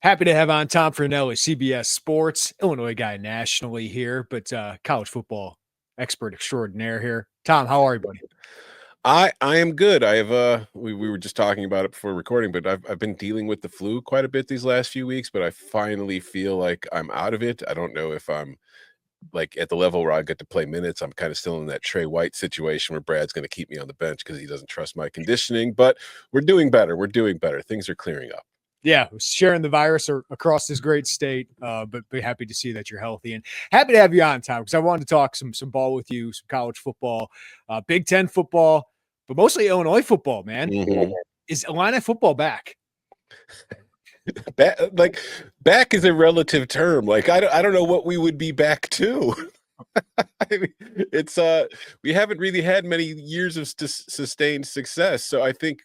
Happy to have on Tom Fornelli, CBS Sports, Illinois guy nationally here, but college football expert extraordinaire here. Tom, how are you, buddy? I am good. I have we were just talking about it before recording, but I've been dealing with the flu quite a bit these last few weeks, but I finally feel like I'm out of it. I don't know if I'm like at the level where I get to play minutes. I'm kind of still in that Trey White situation where Brad's going to keep me on the bench because he doesn't trust my conditioning, but we're doing better. We're doing better. Things are clearing up. Yeah, sharing the virus across this great state, but be happy to see that you're healthy and happy to have you on, Tom, because I wanted to talk some ball with you, some college football, Big Ten football, but mostly Illinois football, man. Mhm. Is Illini football back? Back is a relative term. Like I don't know what we would be back to. I mean, it's we haven't really had many years of sustained success. So I think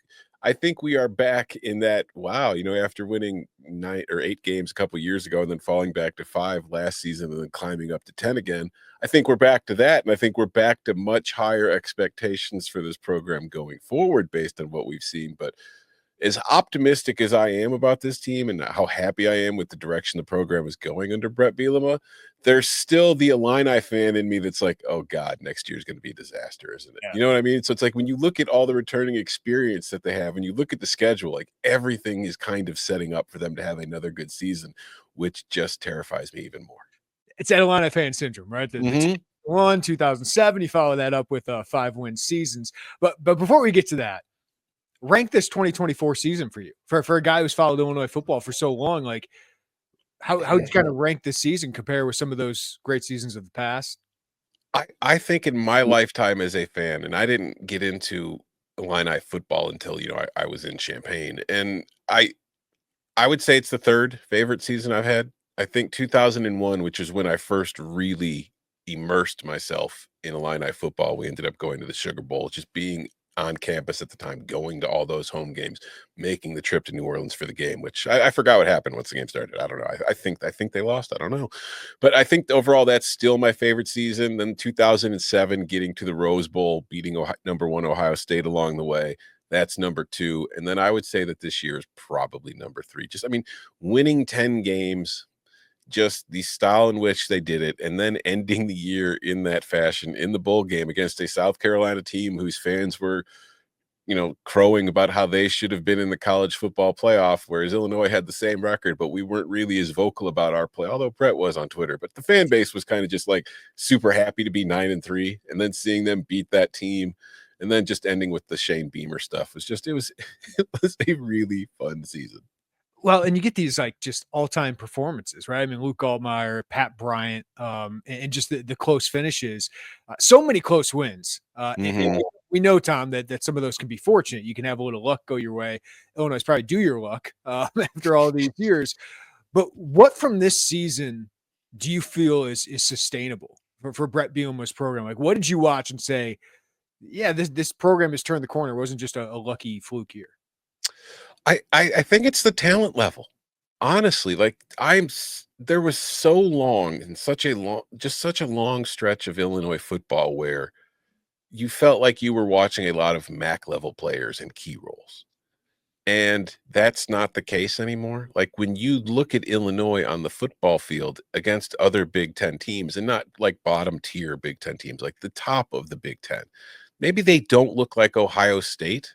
we are back in that. Wow, after winning 9 or 8 games a couple of years ago and then falling back to 5 last season and then climbing up to 10 again, I think we're back to that, and I think we're back to much higher expectations for this program going forward based on what we've seen. But as optimistic as I am about this team and how happy I am with the direction the program is going under Bret Bielema, there's still the Illini fan in me that's like, oh God, next year is going to be a disaster, isn't it? Yeah. You know what I mean? So it's like when you look at all the returning experience that they have and you look at the schedule, like everything is kind of setting up for them to have another good season, which just terrifies me even more. It's that Illini fan syndrome, right? The 2007, you follow that up with 5-win seasons. But before we get to that, rank this 2024 season for you for a guy who's followed Illinois football for so long. Like, how would you kind of rank this season compare with some of those great seasons of the past? I think in my lifetime as a fan, and I didn't get into Illini football until I was in Champaign, and I would say it's the third favorite season I've had. I think 2001, which is when I first really immersed myself in Illini football. We ended up going to the Sugar Bowl, just being on campus at the time, going to all those home games, making the trip to New Orleans for the game, which I forgot what happened once the game started. I don't know. I think they lost. I don't know. But I think overall that's still my favorite season. Then 2007, getting to the Rose Bowl, beating number 1 Ohio State along the way. That's number 2. And then I would say that this year is probably number 3. Just, I mean, winning 10 games, just the style in which they did it, and then ending the year in that fashion in the bowl game against a South Carolina team whose fans were, crowing about how they should have been in the college football playoff, whereas Illinois had the same record, but we weren't really as vocal about our play, although Bret was on Twitter. But the fan base was kind of just like super happy to be 9-3, and then seeing them beat that team. And then just ending with the Shane Beamer stuff it was a really fun season. Well, and you get these like just all-time performances, right? I mean, Luke Altmaier, Pat Bryant, and just the close finishes. So many close wins. And we know, Tom, that some of those can be fortunate. You can have a little luck go your way. Illinois is probably due your luck after all these years. But what from this season do you feel is sustainable for Bret Bielema's program? Like, what did you watch and say, yeah, this program has turned the corner. It wasn't just a lucky fluke year. I think it's the talent level. Honestly, like there was so long and such a long stretch of Illinois football where you felt like you were watching a lot of MAC level players in key roles. And that's not the case anymore. Like when you look at Illinois on the football field against other Big Ten teams, and not like bottom tier Big Ten teams, like the top of the Big Ten, maybe they don't look like Ohio State,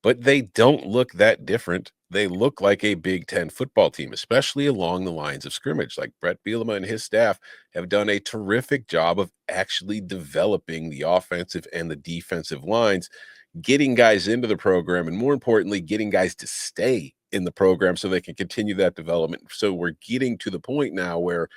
but they don't look that different. They look like a Big Ten football team, especially along the lines of scrimmage. Like Bret Bielema and his staff have done a terrific job of actually developing the offensive and the defensive lines, getting guys into the program, and more importantly, getting guys to stay in the program so they can continue that development. So we're getting to the point now where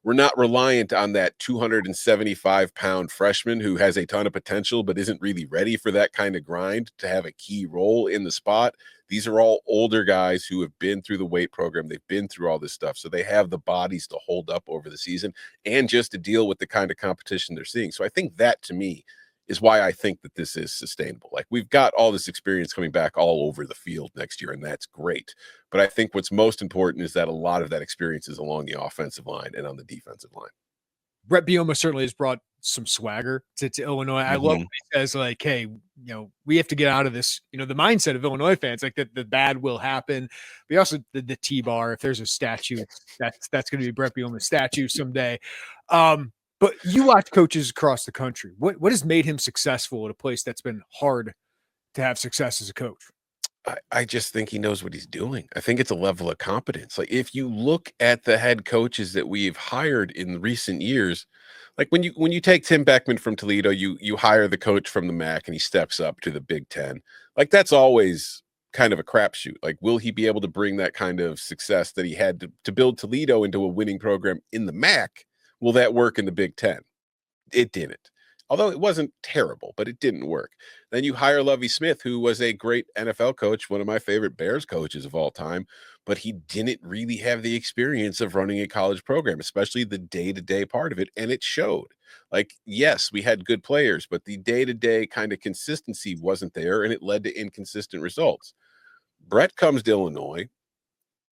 we're not reliant on that 275-pound freshman who has a ton of potential but isn't really ready for that kind of grind to have a key role in the spot. These are all older guys who have been through the weight program. They've been through all this stuff. So they have the bodies to hold up over the season and just to deal with the kind of competition they're seeing. So I think that, to me, is why I think that this is sustainable. Like we've got all this experience coming back all over the field next year, and that's great. But I think what's most important is that a lot of that experience is along the offensive line and on the defensive line. Bret Bielema certainly has brought some swagger to Illinois. I love when Mhm. he says like, "Hey, we have to get out of this." The mindset of Illinois fans, like that the bad will happen. But also the T-bar. If there's a statue, that's going to be Bret Bielema's statue someday. But you watch coaches across the country. What has made him successful at a place that's been hard to have success as a coach? I just think he knows what he's doing. I think it's a level of competence. Like if you look at the head coaches that we've hired in recent years, like when you take Tim Beckman from Toledo, you hire the coach from the MAC and he steps up to the Big Ten. Like that's always kind of a crapshoot. Like, will he be able to bring that kind of success that he had to build Toledo into a winning program in the MAC? Will that work in the Big Ten? It didn't. Although it wasn't terrible, but it didn't work. Then you hire Lovie Smith, who was a great NFL coach, one of my favorite Bears coaches of all time, but he didn't really have the experience of running a college program, especially the day-to-day part of it, and it showed. Like, yes, we had good players, but the day-to-day kind of consistency wasn't there, and it led to inconsistent results. Brett comes to Illinois.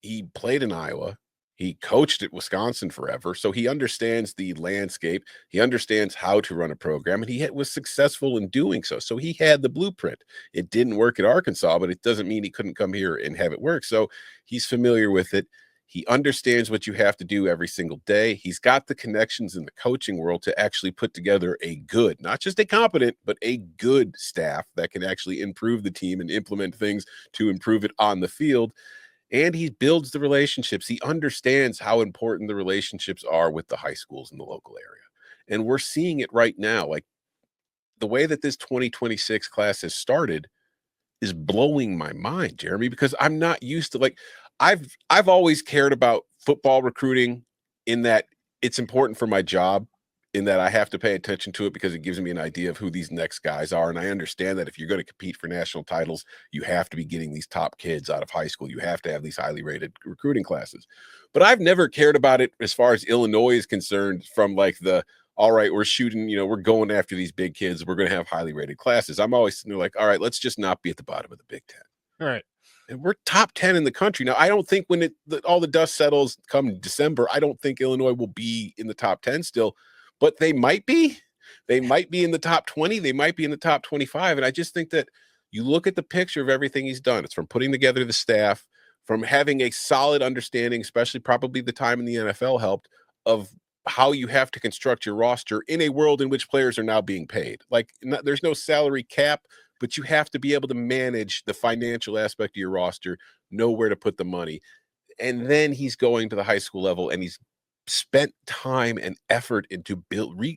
He played in Iowa. He coached at Wisconsin forever, so he understands the landscape. He understands how to run a program, and he was successful in doing so. So he had the blueprint. It didn't work at Arkansas, but it doesn't mean he couldn't come here and have it work. So he's familiar with it. He understands what you have to do every single day. He's got the connections in the coaching world to actually put together a good, not just a competent, but a good staff that can actually improve the team and implement things to improve it on the field. And he builds the relationships. He understands how important the relationships are with the high schools in the local area. And we're seeing it right now. Like the way that this 2026 class has started is blowing my mind, Jeremy, because I'm not used to I've always cared about football recruiting in that it's important for my job, in that I have to pay attention to it because it gives me an idea of who these next guys are. And I understand that if you're going to compete for national titles, you have to be getting these top kids out of high school. You have to have these highly rated recruiting classes. But I've never cared about it as far as Illinois is concerned from like all right, we're shooting, we're going after these big kids. We're going to have highly rated classes. I'm always sitting there like, all right, let's just not be at the bottom of the Big Ten. All right. And we're top 10 in the country. Now, I don't think when all the dust settles come December, I don't think Illinois will be in the top 10 still, but they might be. They might be in the top 20. They might be in the top 25. And I just think that you look at the picture of everything he's done. It's from putting together the staff, from having a solid understanding, especially probably the time in the NFL helped, of how you have to construct your roster in a world in which players are now being paid. Like there's no salary cap, but you have to be able to manage the financial aspect of your roster, know where to put the money. And then he's going to the high school level and he's spent time and effort into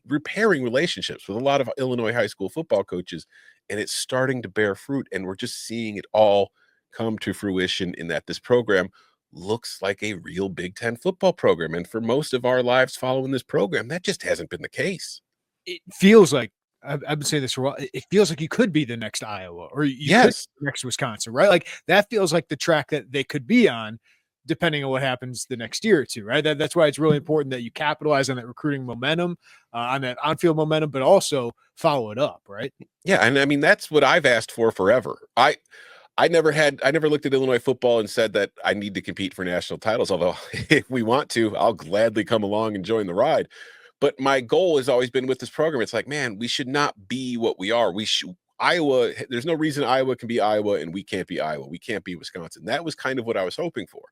repairing relationships with a lot of Illinois high school football coaches. And it's starting to bear fruit. And we're just seeing it all come to fruition in that this program looks like a real Big Ten football program. And for most of our lives following this program, that just hasn't been the case. It feels like I've been saying this for a while. It feels like you could be the next Iowa or you could be the next Wisconsin, right? Like that feels like the track that they could be on, depending on what happens the next year or two, right? That's why it's really important that you capitalize on that recruiting momentum, on that on-field momentum, but also follow it up, right? Yeah, and I mean that's what I've asked for forever. I never looked at Illinois football and said that I need to compete for national titles. Although if we want to, I'll gladly come along and join the ride. But my goal has always been with this program. It's like, man, we should not be what we are. Iowa. There's no reason Iowa can be Iowa and we can't be Iowa. We can't be Wisconsin. That was kind of what I was hoping for,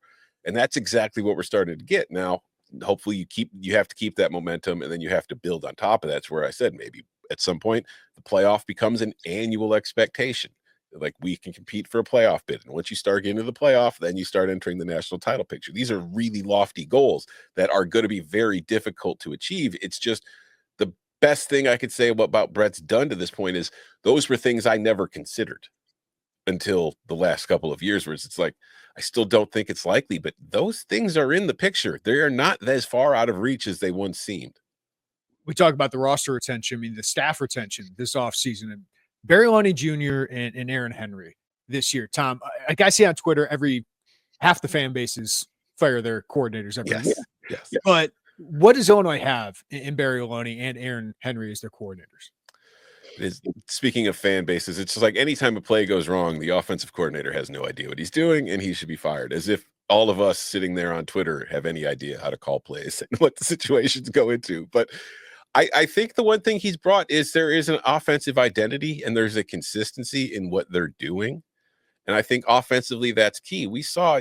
and that's exactly what we're starting to get now. Hopefully, you have to keep that momentum, and then you have to build on top of that. That's where I said maybe at some point the playoff becomes an annual expectation. Like we can compete for a playoff bid. And once you start getting into the playoff, then you start entering the national title picture. These are really lofty goals that are going to be very difficult to achieve. It's just the best thing I could say about Brett's done to this point is those were things I never considered until the last couple of years, where it's like, I still don't think it's likely, but those things are in the picture. They are not as far out of reach as they once seemed. We talk about the roster retention. I mean, the staff retention this offseason, and Barry Lonnie Jr. and Aaron Henry this year. Tom, like I see on Twitter, half the fan bases fire their coordinators every year. Yes. But what does Illinois have in Barry Lonnie and Aaron Henry as their coordinators? Speaking of fan bases, it's just like anytime a play goes wrong, the offensive coordinator has no idea what he's doing and he should be fired, as if all of us sitting there on Twitter have any idea how to call plays and what the situations go into. But I think the one thing he's brought is there is an offensive identity and there's a consistency in what they're doing. And I think offensively, that's key. We saw,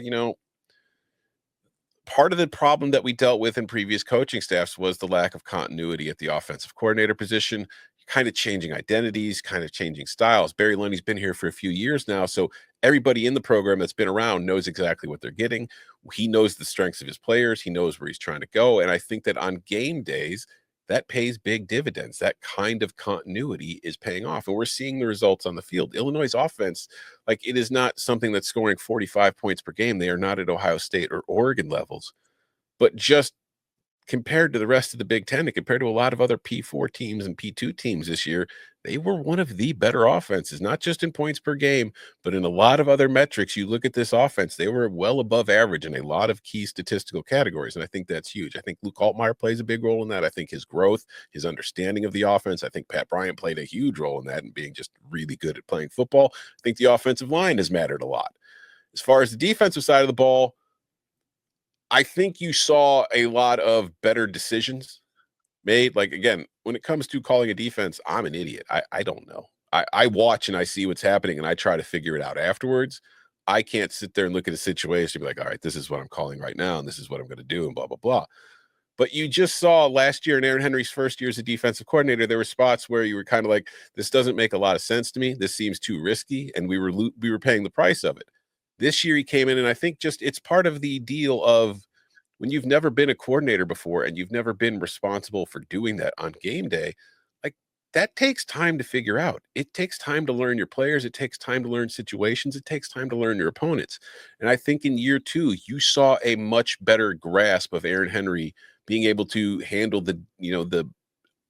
part of the problem that we dealt with in previous coaching staffs was the lack of continuity at the offensive coordinator position, kind of changing identities, kind of changing styles. Barry Lundy's been here for a few years now, so everybody in the program that's been around knows exactly what they're getting. He knows the strengths of his players. He knows where he's trying to go. And I think that on game days, that pays big dividends. That kind of continuity is paying off. And we're seeing the results on the field. Illinois' offense, like, it is not something that's scoring 45 points per game. They are not at Ohio State or Oregon levels. But just compared to the rest of the Big Ten and compared to a lot of other P4 teams and P2 teams this year, they were one of the better offenses, not just in points per game, but in a lot of other metrics. You look at this offense, they were well above average in a lot of key statistical categories. And I think that's huge. I think Luke Altmaier plays a big role in that. I think his growth, his understanding of the offense, I think Pat Bryant played a huge role in that and being just really good at playing football. I think the offensive line has mattered a lot. As far as the defensive side of the ball, I think you saw a lot of better decisions made. Like, again, when it comes to calling a defense, I'm an idiot. I don't know. I watch and I see what's happening and I try to figure it out afterwards. I can't sit there and look at a situation and be like, all right, this is what I'm calling right now, and this is what I'm going to do, and blah, blah, blah. But you just saw last year in Aaron Henry's first year as a defensive coordinator, there were spots where you were kind of like, this doesn't make a lot of sense to me. This seems too risky, and we were paying the price of it. This year he came in, and I think just it's part of the deal of when you've never been a coordinator before and you've never been responsible for doing that on game day, like, that takes time to figure out. It takes time to learn your players. It takes time to learn situations. It takes time to learn your opponents. And I think in year two, you saw a much better grasp of Aaron Henry being able to handle the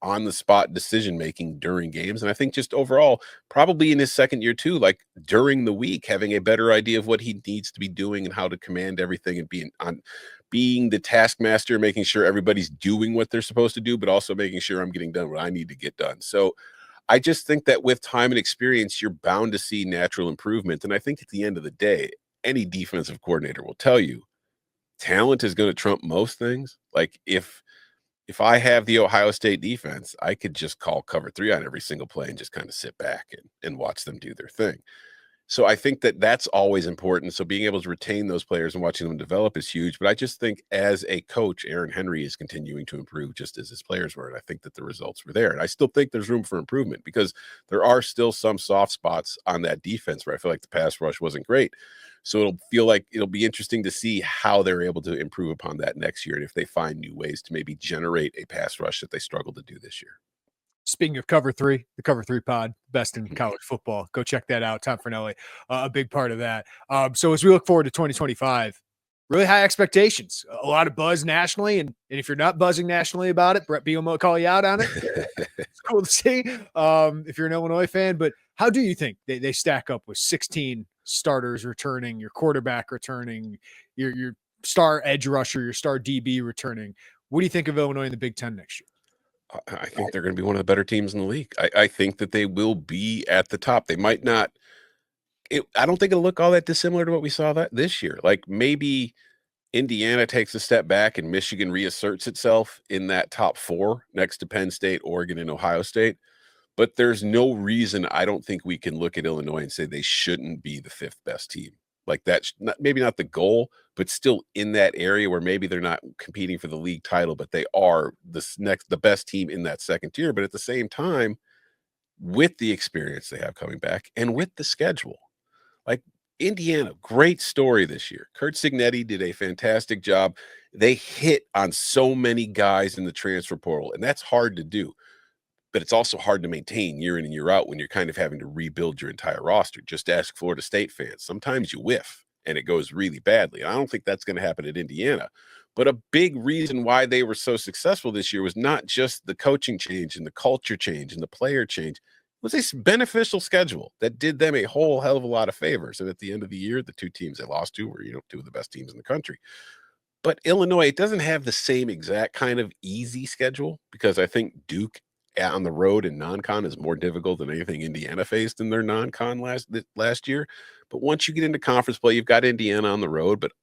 on the spot decision making during games. And I think just overall, probably in his second year too, like during the week, having a better idea of what he needs to be doing and how to command everything and being the taskmaster, making sure everybody's doing what they're supposed to do, but also making sure I'm getting done what I need to get done. So I just think that with time and experience, you're bound to see natural improvement. And I think at the end of the day, any defensive coordinator will tell you talent is going to trump most things. Like, if I have the Ohio State defense, I could just call cover 3 on every single play and just kind of sit back and watch them do their thing. So I think that that's always important. So being able to retain those players and watching them develop is huge. But I just think as a coach, Aaron Henry is continuing to improve just as his players were. And I think that the results were there. And I still think there's room for improvement because there are still some soft spots on that defense where I feel like the pass rush wasn't great. So it'll be interesting to see how they're able to improve upon that next year and if they find new ways to maybe generate a pass rush that they struggled to do this year. Speaking of cover 3, the cover 3 pod, best in college football. Go check that out. Tom Fornelli, a big part of that. So as we look forward to 2025, really high expectations, a lot of buzz nationally. And if you're not buzzing nationally about it, Bret Bielema will call you out on it. It's cool to see if you're an Illinois fan. But how do you think they stack up with 16 starters returning, your quarterback returning, your star edge rusher, your star DB returning? What do you think of Illinois in the Big Ten next year? I think they're going to be one of the better teams in the league. I think that they will be at the top. They might not. I don't think it'll look all that dissimilar to what we saw this year. Like, maybe Indiana takes a step back and Michigan reasserts itself in that top 4 next to Penn State, Oregon, and Ohio State. But there's no reason I don't think we can look at Illinois and say they shouldn't be the 5th best team. Like, that's maybe not the goal, but still in that area where maybe they're not competing for the league title, but they are the best team in that second tier. But at the same time, with the experience they have coming back and with the schedule, like, Indiana, great story this year. Kurt Signetti did a fantastic job. They hit on so many guys in the transfer portal, and that's hard to do. But it's also hard to maintain year in and year out when you're kind of having to rebuild your entire roster. Just ask Florida State fans. Sometimes you whiff and it goes really badly. And I don't think that's going to happen at Indiana. But a big reason why they were so successful this year was not just the coaching change and the culture change and the player change. It was a beneficial schedule that did them a whole hell of a lot of favors. And at the end of the year, the 2 teams they lost to were, 2 of the best teams in the country. But Illinois, it doesn't have the same exact kind of easy schedule because I think Duke on the road in non-con is more difficult than anything Indiana faced in their non-con last year. But once you get into conference play, you've got Indiana on the road, but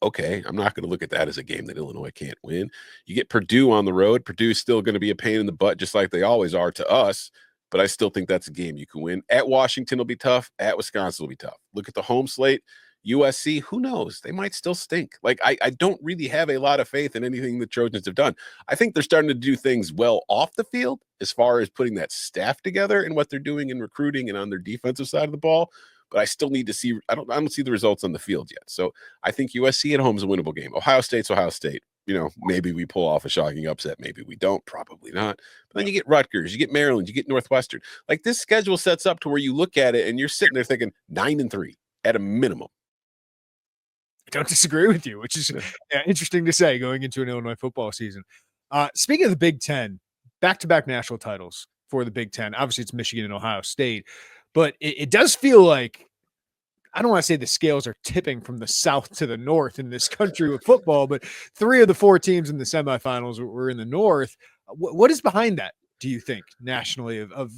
Okay, I'm not going to look at that as a game that Illinois can't win. You get Purdue on the road. Purdue's still going to be a pain in the butt, just like they always are to us. But I still think that's a game you can win. At Washington will be tough. At Wisconsin will be tough. Look at the home slate. USC, who knows? They might still stink. Like, I don't really have a lot of faith in anything the Trojans have done. I think they're starting to do things well off the field as far as putting that staff together and what they're doing in recruiting and on their defensive side of the ball. But I still need to see. I don't see the results on the field yet. So I think USC at home is a winnable game. Ohio State's Ohio State. Maybe we pull off a shocking upset. Maybe we don't. Probably not. But then you get Rutgers, you get Maryland, you get Northwestern. Like, this schedule sets up to where you look at it and you're sitting there thinking 9-3 at a minimum. I don't disagree with you, which is interesting to say going into an Illinois football season. Speaking of the Big Ten, back-to-back national titles for the Big Ten. Obviously, it's Michigan and Ohio State, but it does feel like, I don't want to say the scales are tipping from the south to the north in this country with football, but 3 of the 4 teams in the semifinals were in the north. What is behind that, do you think, nationally, of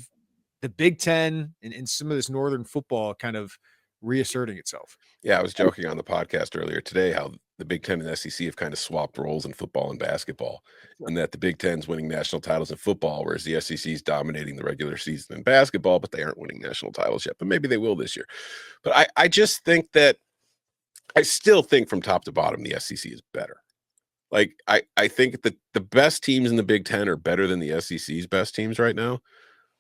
the Big Ten and some of this northern football kind of reasserting itself? Yeah, I was joking on the podcast earlier today how the Big Ten and SEC have kind of swapped roles in football and basketball, and that the Big Ten's winning national titles in football, whereas the SEC is dominating the regular season in basketball, but they aren't winning national titles yet. But maybe they will this year. But I just think that I still think from top to bottom, the SEC is better. Like, I think that the best teams in the Big Ten are better than the SEC's best teams right now.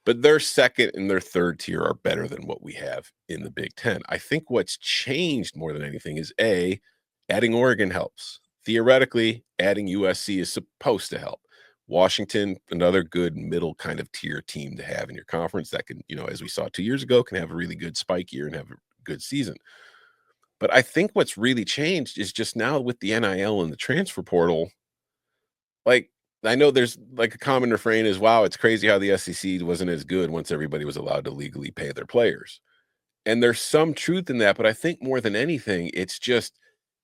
But their second and their third tier are better than what we have in the Big Ten. I think what's changed more than anything is adding Oregon helps. Theoretically, adding USC is supposed to help. Washington, another good middle kind of tier team to have in your conference that can, as we saw 2 years ago, can have a really good spike year and have a good season. But I think what's really changed is just now with the NIL and the transfer portal, like, I know there's like a common refrain is, wow, it's crazy how the SEC wasn't as good once everybody was allowed to legally pay their players. And there's some truth in that, but I think more than anything, it's just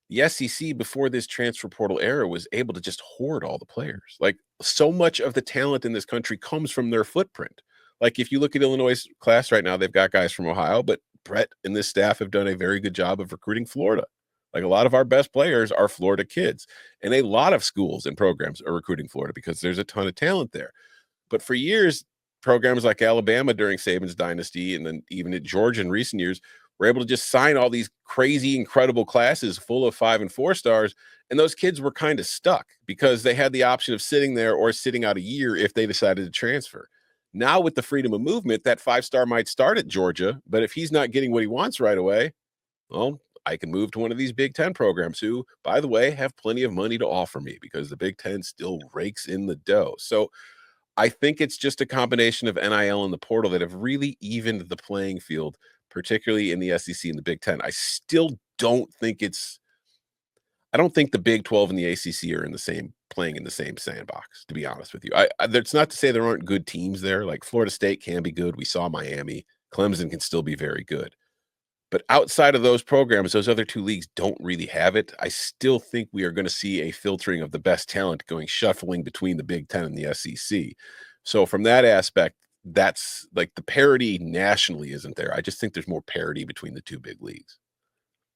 the SEC before this transfer portal era was able to just hoard all the players. Like, so much of the talent in this country comes from their footprint. Like, if you look at Illinois' class right now, they've got guys from Ohio, but Bret and this staff have done a very good job of recruiting Florida. Like, a lot of our best players are Florida kids, and a lot of schools and programs are recruiting Florida because there's a ton of talent there. But for years, programs like Alabama during Saban's dynasty, and then even at Georgia in recent years, were able to just sign all these crazy, incredible classes full of 5 and 4 stars, and those kids were kind of stuck because they had the option of sitting there or sitting out a year if they decided to transfer. Now, with the freedom of movement, that 5-star might start at Georgia, but if he's not getting what he wants right away, well, I can move to one of these Big Ten programs who, by the way, have plenty of money to offer me because the Big Ten still rakes in the dough. So I think it's just a combination of NIL and the portal that have really evened the playing field, particularly in the SEC and the Big Ten. I don't think the Big 12 and the ACC are playing in the same sandbox, to be honest with you. That's not to say there aren't good teams there. Like, Florida State can be good. We saw Miami. Clemson can still be very good. But outside of those programs, those other 2 leagues don't really have it. I still think we are going to see a filtering of the best talent going shuffling between the Big Ten and the SEC. So from that aspect, that's like the parity nationally isn't there. I just think there's more parity between the 2 big leagues.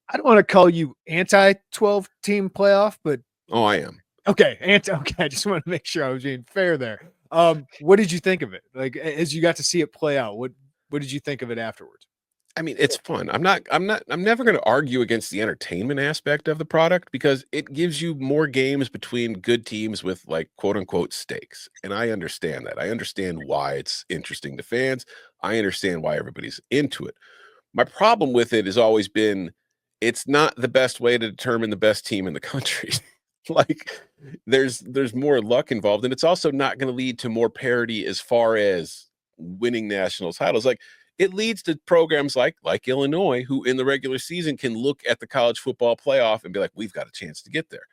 I don't want to call you anti-12 team playoff, but Oh, I am. okay. Okay. I just want to make sure I was being fair there. What did you think of it? Like, as you got to see it play out, what did you think of it afterwards? I mean, it's fun. I'm never going to argue against the entertainment aspect of the product because it gives you more games between good teams with, like, quote unquote stakes. And I understand that. I understand why it's interesting to fans. I understand why everybody's into it. My problem with it has always been it's not the best way to determine the best team in the country. Like, there's more luck involved, and it's also not going to lead to more parity as far as winning national titles. Like, it leads to programs like Illinois, who in the regular season can look at the college football playoff and be like, we've got a chance to get there.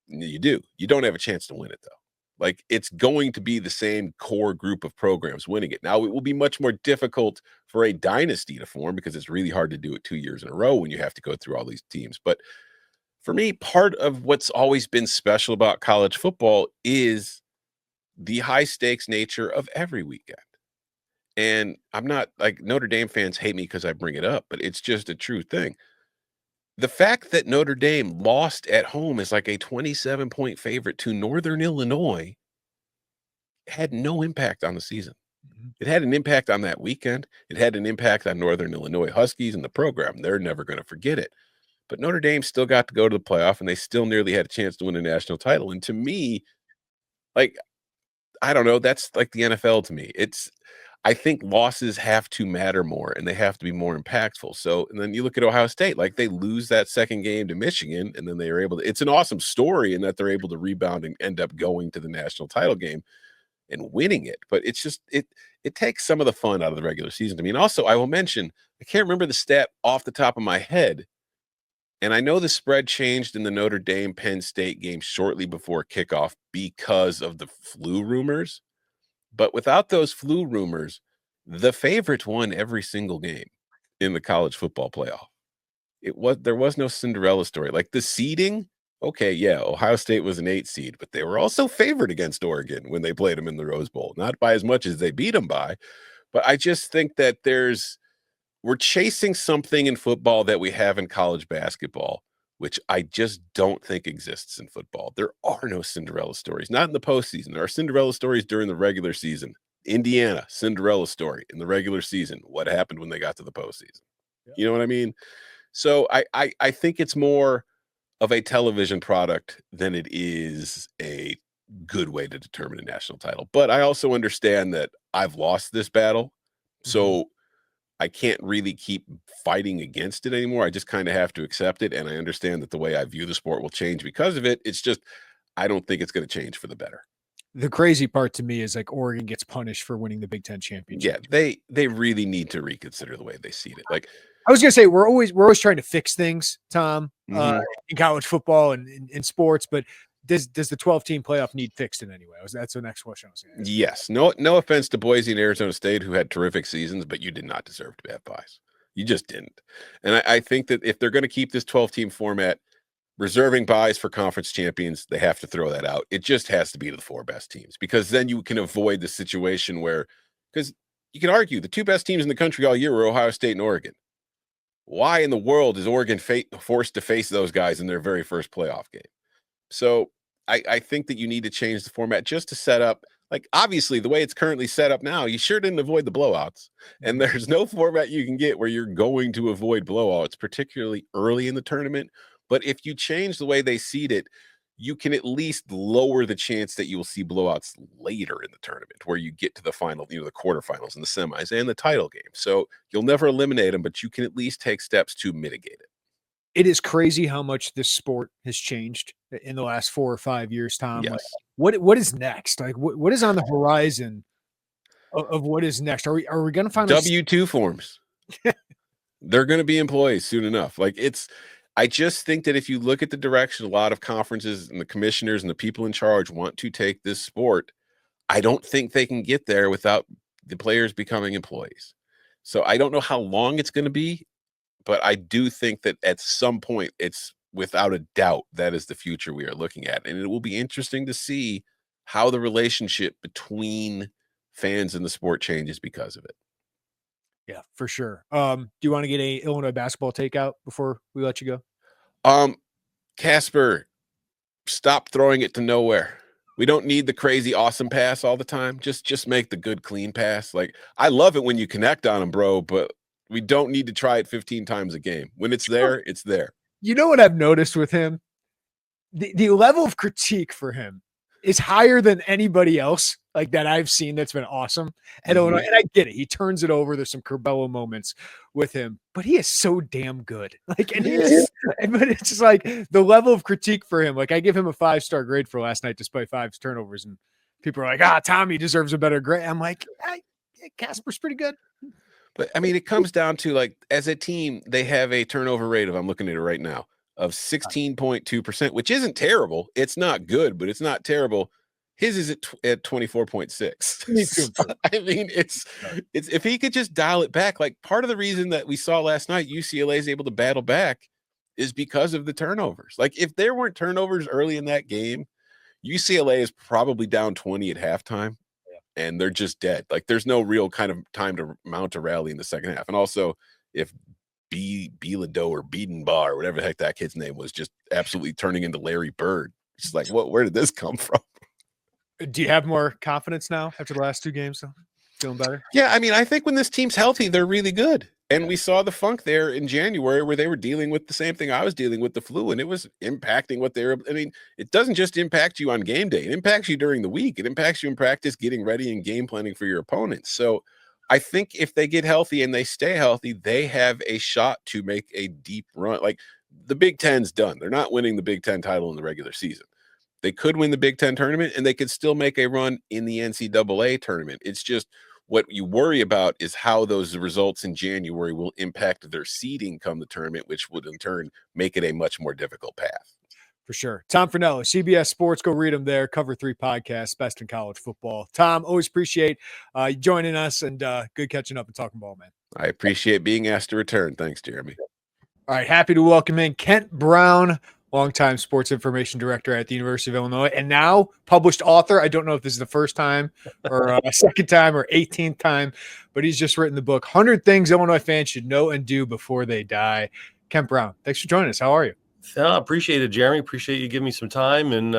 And you do. You don't have a chance to win it, though. Like, it's going to be the same core group of programs winning it. Now, it will be much more difficult for a dynasty to form because it's really hard to do it 2 years in a row when you have to go through all these teams. But for me, part of what's always been special about college football is the high stakes nature of every weekend. And I'm not like, Notre Dame fans hate me because I bring it up, but it's just a true thing. the fact that Notre Dame lost at home as like a 27-point favorite to Northern Illinois had no impact on the season. Mhm. It had an impact on that weekend. It had an impact on Northern Illinois Huskies and the program. They're never going to forget it. But Notre Dame still got to go to the playoff, and they still nearly had a chance to win a national title. And to me, like, I don't know, that's like the NFL to me. I think losses have to matter more and they have to be more impactful. So, and then you look at Ohio State, like they lose that second game to Michigan, and then they are able to, it's an awesome story in that they're able to rebound and end up going to the national title game and winning it. But it's just, it takes some of the fun out of the regular season to me. And also, I will mention, I can't remember the stat off the top of my head. And I know the spread changed in the Notre Dame Penn State game shortly before kickoff because of the flu rumors. But without those flu rumors, the favorites won every single game in the college football playoff. There was no Cinderella story. Like the seeding, okay, yeah, Ohio State was an 8 seed, but they were also favored against Oregon when they played them in the Rose Bowl. Not by as much as they beat them by, but I just think that we're chasing something in football that we have in college basketball, which I just don't think exists in football. There are no Cinderella stories, not in the postseason. There are Cinderella stories during the regular season. Indiana, Cinderella story in the regular season. What happened when they got to the postseason? Yeah. You know what I mean? So I think it's more of a television product than it is a good way to determine a national title. But I also understand that I've lost this battle. Mhm. So I can't really keep fighting against it anymore. I just kind of have to accept it. And I understand that the way I view the sport will change because of it. It's just, I don't think it's going to change for the better. The crazy part to me is like Oregon gets punished for winning the Big Ten Yeah, championship. they really need to reconsider the way they seed it. Like, I was gonna say we're always trying to fix things, Tom, mhm. in college football and in sports, but does the 12-team playoff need fixed in any way? That's the next question I was gonna ask. Yes, no offense to Boise and Arizona State, who had terrific seasons, but you did not deserve to have buys. You just didn't. And I think that if they're going to keep this 12-team format, reserving buys for conference champions, they have to throw that out. It just has to be to the 4 best teams, because then you can avoid the situation where, because you can argue the 2 best teams in the country all year were Ohio State and Oregon. Why in the world is Oregon forced to face those guys in their very first playoff game? So I think that you need to change the format just to set up, like, obviously the way it's currently set up now, you sure didn't avoid the blowouts. And Mhm. there's no format you can get where you're going to avoid blowouts, particularly early in the tournament. But if you change the way they seed it, you can at least lower the chance that you will see blowouts later in the tournament where you get to the final, the quarterfinals and the semis and the title game. So you'll never eliminate them, but you can at least take steps to mitigate it. It is crazy how much this sport has changed in the last 4 or 5 years, Tom. Like, Yes. what is next? Like, what is on the horizon of what is next? Are we gonna finally see W-2 forms. They're going to be employees soon enough. I just think that if you look at the direction a lot of conferences and the commissioners and the people in charge want to take this sport, I don't think they can get there without the players becoming employees. So I don't know how long it's going to be, but I do think that at some point, it's without a doubt that is the future we are looking at. And it will be interesting to see how the relationship between fans and the sport changes because of it. Yeah, for sure. Do you wanna get a Illinois basketball takeout before we let you go? Um, Casper, stop throwing it to nowhere. We don't need the crazy awesome pass all the time. Just make the good clean pass. Like, I love it when you connect on them, bro, but we don't need to try it 15 times a game. When it's there, it's there. You know what I've noticed with him? The level of critique for him is higher than anybody else, like, that I've seen that's been awesome at Illinois, Mhm. and I get it. He turns it over. There's some Curbelo moments with him, but he is so damn good. Like, and he's but it's just like the level of critique for him. Like, I give him a 5-star grade for last night despite 5 turnovers, and people are like, "Ah, Tommy deserves a better grade." I'm like, Casper's pretty good." But I mean, it comes down to, like, as a team, they have a turnover rate of, I'm looking at it right now, of 16.2%, which isn't terrible. It's not good, but it's not terrible. His is at 24.6. Needs to So, improve. I mean, it's if he could just dial it back, like, part of the reason that we saw last night UCLA is able to battle back is because of the turnovers. Like, if there weren't turnovers early in that game, UCLA is probably down 20 at halftime and they're just dead. Like, there's no real kind of time to mount a rally in the second half. And also, if Bielado or Biedenbaugh or whatever the heck that kid's name was, just absolutely turning into Larry Bird. It's like, where did this come from? Do you have more confidence now after the last 2 games, though? Feeling better? Yeah, I mean, I think when this team's healthy, they're really good. And we saw the funk there in January where they were dealing with the same thing I was dealing with, the flu, and it was impacting what they were. I mean, it doesn't just impact you on game day, it impacts you during the week. It impacts you in practice, getting ready and game planning for your opponents. So I think if they get healthy and they stay healthy, they have a shot to make a deep run. Like the Big Ten's done. They're not winning the Big Ten title in the regular season. They could win the Big Ten tournament and they could still make a run in the NCAA tournament. It's just what you worry about is how those results in January will impact their seeding come the tournament, which would in turn make it a much more difficult path. For sure. Tom Fornelli, CBS Sports. Go read him there. Cover 3 podcasts, best in college football. Tom, always appreciate you joining us, and good catching up and talking ball, man. I appreciate being asked to return. Thanks, Jeremy. All right. Happy to welcome in Kent Brown, longtime sports information director at the University of Illinois, and now published author. I don't know if this is the first time or second time or 18th time, but he's just written the book, 100 Things Illinois Fans Should Know and Do Before They Die. Kent Brown, thanks for joining us. How are you? Yeah, appreciate it, Jeremy. Appreciate you giving me some time and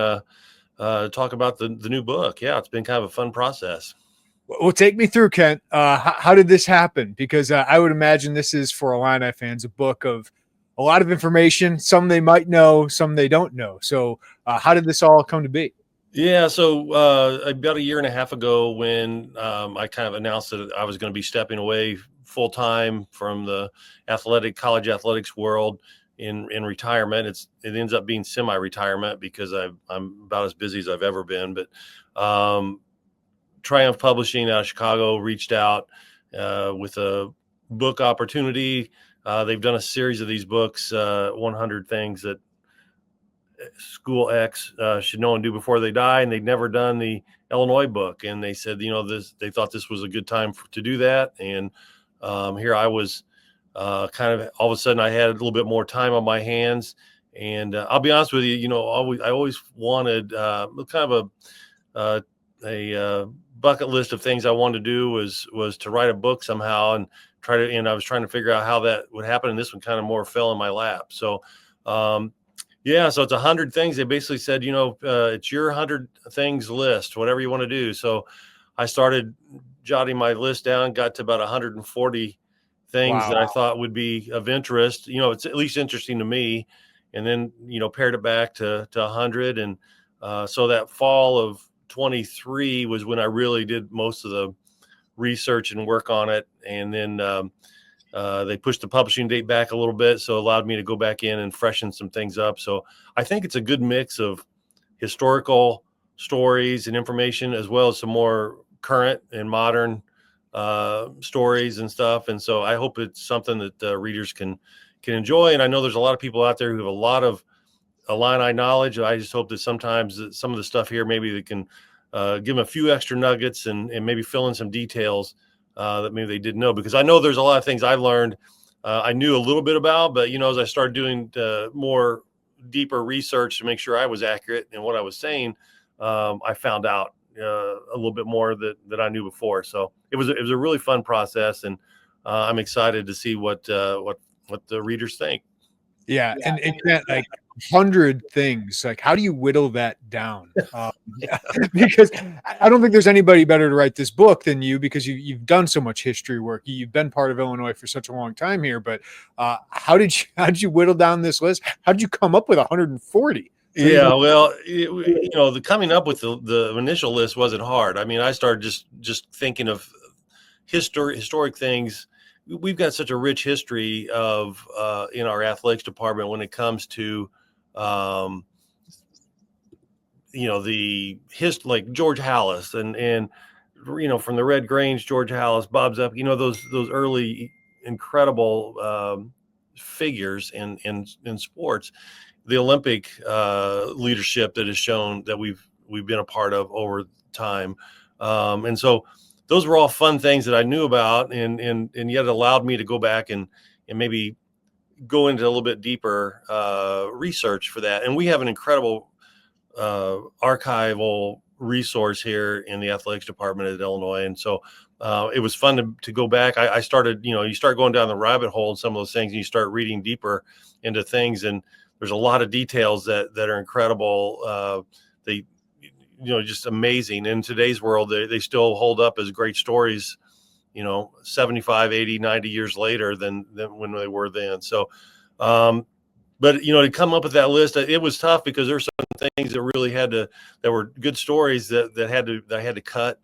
talk about the new book. Yeah, it's been kind of a fun process. Well, take me through, Kent. How did this happen? Because I would imagine this is, for Illini fans, a book of a lot of information. Some they might know, some they don't know. So how did this all come to be? Yeah, so about 1.5 years ago when I kind of announced that I was going to be stepping away full-time from the college athletics world in retirement. It ends up being semi-retirement because I'm about as busy as I've ever been. But Triumph Publishing out of Chicago reached out with a book opportunity. They've done a series of these books, 100 Things That School X should know and do before they die, and they'd never done the Illinois book. And they said, they thought this was a good time to do that. And here I was. Kind of all of a sudden I had a little bit more time on my hands, and I'll be honest with you, I always wanted kind of a bucket list of things I wanted to do was to write a book somehow and I was trying to figure out how that would happen, and this one kind of more fell in my lap. So so it's 100 things. They basically said, it's your 100 things list, whatever you want to do. So I started jotting my list down, got to about 140 things that I thought would be of interest. It's at least interesting to me, and then pared it back to 100. And so that fall of 23 was when I really did most of the research and work on it. And then they pushed the publishing date back a little bit, so it allowed me to go back in and freshen some things up. So I think it's a good mix of historical stories and information, as well as some more current and modern stories and stuff. And so I hope it's something that readers can enjoy. And I know there's a lot of people out there who have a lot of Illini knowledge. I just hope that sometimes some of the stuff here, maybe they can give them a few extra nuggets and maybe fill in some details that maybe they didn't know, because I know there's a lot of things I learned I knew a little bit about, but as I started doing more deeper research to make sure I was accurate in what I was saying, I found out a little bit more that I knew before. So it was a really fun process, and I'm excited to see what the readers think. Yeah, and like 100 things. Like, how do you whittle that down? Because I don't think there's anybody better to write this book than you, because you've done so much history work. You've been part of Illinois for such a long time here. But how did you whittle down this list? How did you come up with 140? Yeah, well, the coming up with the initial list wasn't hard. I mean, I started just thinking of historic things. We've got such a rich history of in our athletics department when it comes to like George Halas and from the Red Grange, George Halas, Bob Zup, those early incredible figures in sports. The Olympic leadership that has shown that we've been a part of over time. And so those were all fun things that I knew about, and yet it allowed me to go back and maybe go into a little bit deeper research for that. And we have an incredible archival resource here in the athletics department at Illinois. And so it was fun to go back. I started, you start going down the rabbit hole in some of those things, and you start reading deeper into things. And there's a lot of details that are incredible. They, just amazing. In today's world, they still hold up as great stories, 75, 80, 90 years later than when they were then. So, but, to come up with that list, it was tough because there's some things that really that were good stories that I had to cut.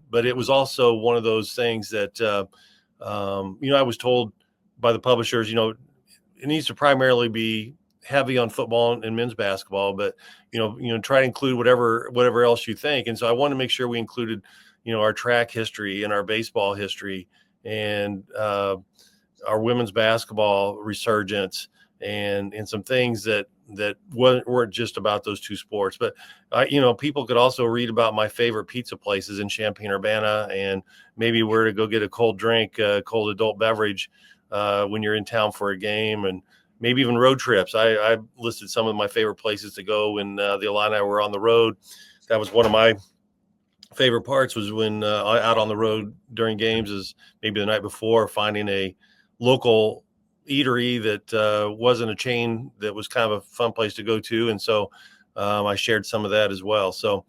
But it was also one of those things that, I was told by the publishers, it needs to primarily be heavy on football and men's basketball, but, try to include whatever else you think. And so I wanted to make sure we included, our track history and our baseball history and our women's basketball resurgence and some things that weren't just about those two sports. But people could also read about my favorite pizza places in Champaign-Urbana and maybe where to go get a cold drink, cold adult beverage when you're in town for a game, and maybe even road trips. I listed some of my favorite places to go when the Illini were on the road. That was one of my favorite parts, was when out on the road during games, is maybe the night before, finding a local eatery that wasn't a chain, that was kind of a fun place to go to. And so I shared some of that as well. So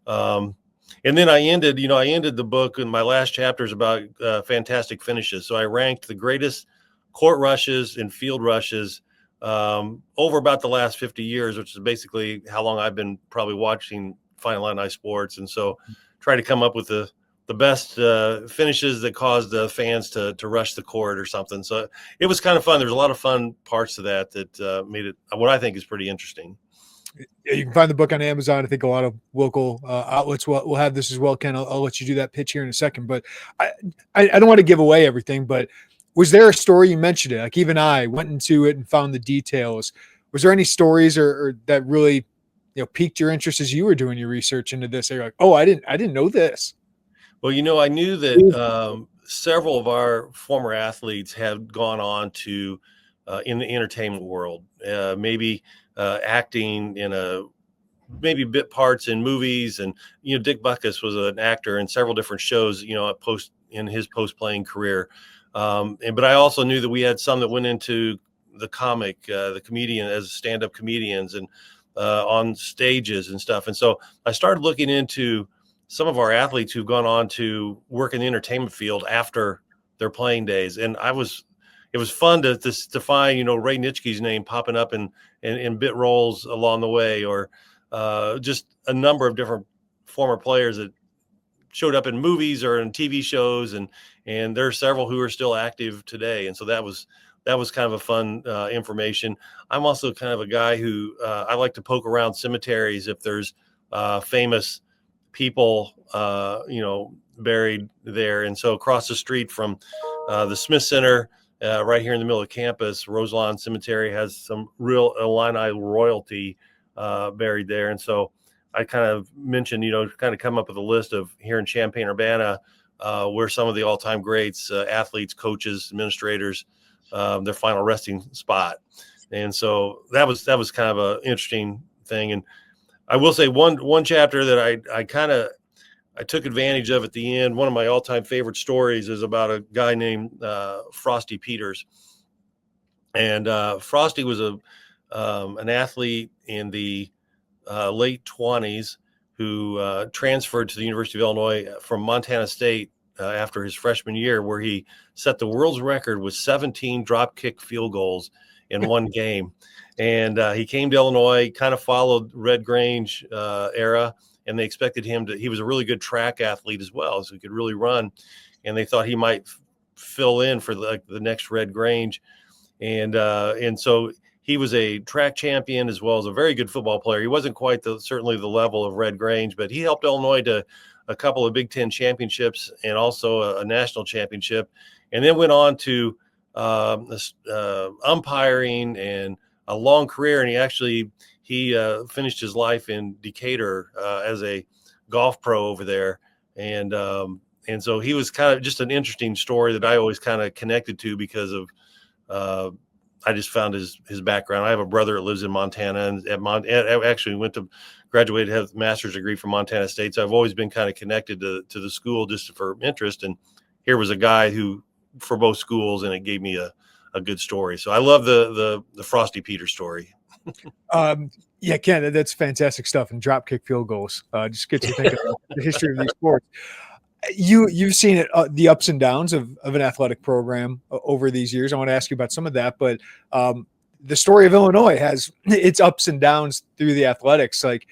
and then I ended the book, and my last chapter is about fantastic finishes. So I ranked the greatest court rushes and field rushes over about the last 50 years, which is basically how long I've been probably watching Final Illini sports. And so try to come up with the best finishes that caused the fans to rush the court or something. So it was kind of fun. There's a lot of fun parts to that made it what I think is pretty interesting. Yeah, you can find the book on Amazon. I think a lot of local outlets will have this as well. Ken, I'll let you do that pitch here in a second. But I don't want to give away everything, but was there a story, you mentioned it, like even I went into it and found the details. Was there any stories or that really, piqued your interest as you were doing your research into this? You're like, oh, I didn't know this. Well, I knew that several of our former athletes have gone on to in the entertainment world, maybe acting in maybe bit parts in movies. And, Dick Butkus was an actor in several different shows, in his post-playing career. But I also knew that we had some that went into the comedian, as stand-up comedians and on stages and stuff. And so I started looking into some of our athletes who've gone on to work in the entertainment field after their playing days. And it was fun to find, Ray Nitschke's name popping up in bit roles along the way, or just a number of different former players that showed up in movies or in TV shows. And there are several who are still active today. And so that was kind of a fun information. I'm also kind of a guy who I like to poke around cemeteries if there's famous people, buried there. And so across the street from the Smith Center, right here in the middle of campus, Roselawn Cemetery has some real Illini royalty buried there. And so I kind of mentioned, kind of come up with a list of here in Champaign-Urbana, where some of the all-time greats, athletes, coaches, administrators, their final resting spot. And so that was kind of an interesting thing. And I will say one chapter that I took advantage of at the end. One of my all-time favorite stories is about a guy named Frosty Peters. And Frosty was an athlete in the late 20s who transferred to the University of Illinois from Montana State after his freshman year, where he set the world's record with 17 drop kick field goals in one game. And he came to Illinois, kind of followed Red Grange era, and they expected him he was a really good track athlete as well, so he could really run. And they thought he might fill in for the next Red Grange. And so he was a track champion as well as a very good football player. He wasn't quite certainly the level of Red Grange, but he helped Illinois to a couple of Big Ten championships and also a national championship, and then went on to umpiring and a long career. And he finished his life in Decatur as a golf pro over there. And so he was kind of just an interesting story that I always kind of connected to because of I just found his background. I have a brother that lives in Montana, and actually graduated, have a master's degree from Montana State. So I've always been kind of connected to the school just for interest. And here was a guy who for both schools, and it gave me a good story. So I love the Frosty Peter story. Yeah, Ken, that's fantastic stuff. And drop kick field goals just gets you thinking about the history of these sports. You've seen it, the ups and downs of an athletic program over these years. I want to ask you about some of that, but the story of Illinois has its ups and downs through the athletics. Like,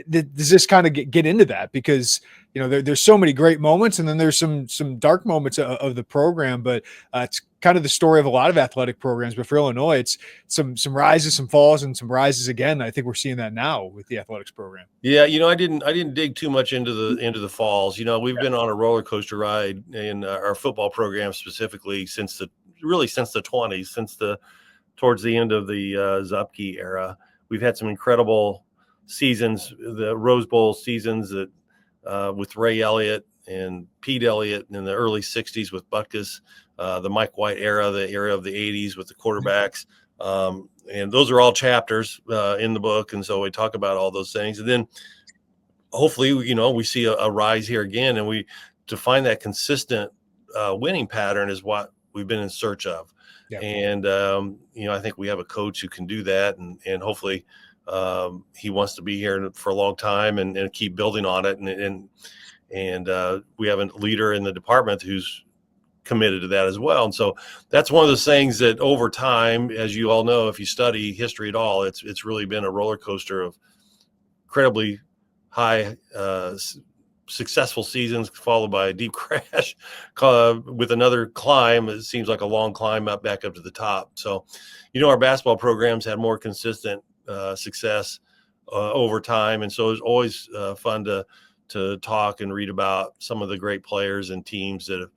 does this kind of get into that? Because there's so many great moments, and then there's some dark moments of the program. But it's kind of the story of a lot of athletic programs. But for Illinois, it's some rises, some falls, and some rises again. I think we're seeing that now with the athletics program. Yeah, I didn't dig too much into the falls. We've been on a roller coaster ride in our football program specifically since the 20s, towards the end of the Zupke era. We've had some incredible seasons, the Rose Bowl seasons that with Ray Elliott and Pete Elliott in the early 60s with Butkus, the Mike White era, the era of the 80s with the quarterbacks. And those are all chapters in the book. And so we talk about all those things. And then hopefully, we see a rise here again. And to find that consistent winning pattern is what we've been in search of. Yeah. And, I think we have a coach who can do that. And hopefully he wants to be here for a long time and keep building on it. And we have a leader in the department who's committed to that as well. And so that's one of those things that over time, as you all know, if you study history at all, it's really been a roller coaster of incredibly high successful seasons followed by a deep crash with another climb. It seems like a long climb back up to the top. So, our basketball programs had more consistent success over time. And so it's always fun to talk and read about some of the great players and teams that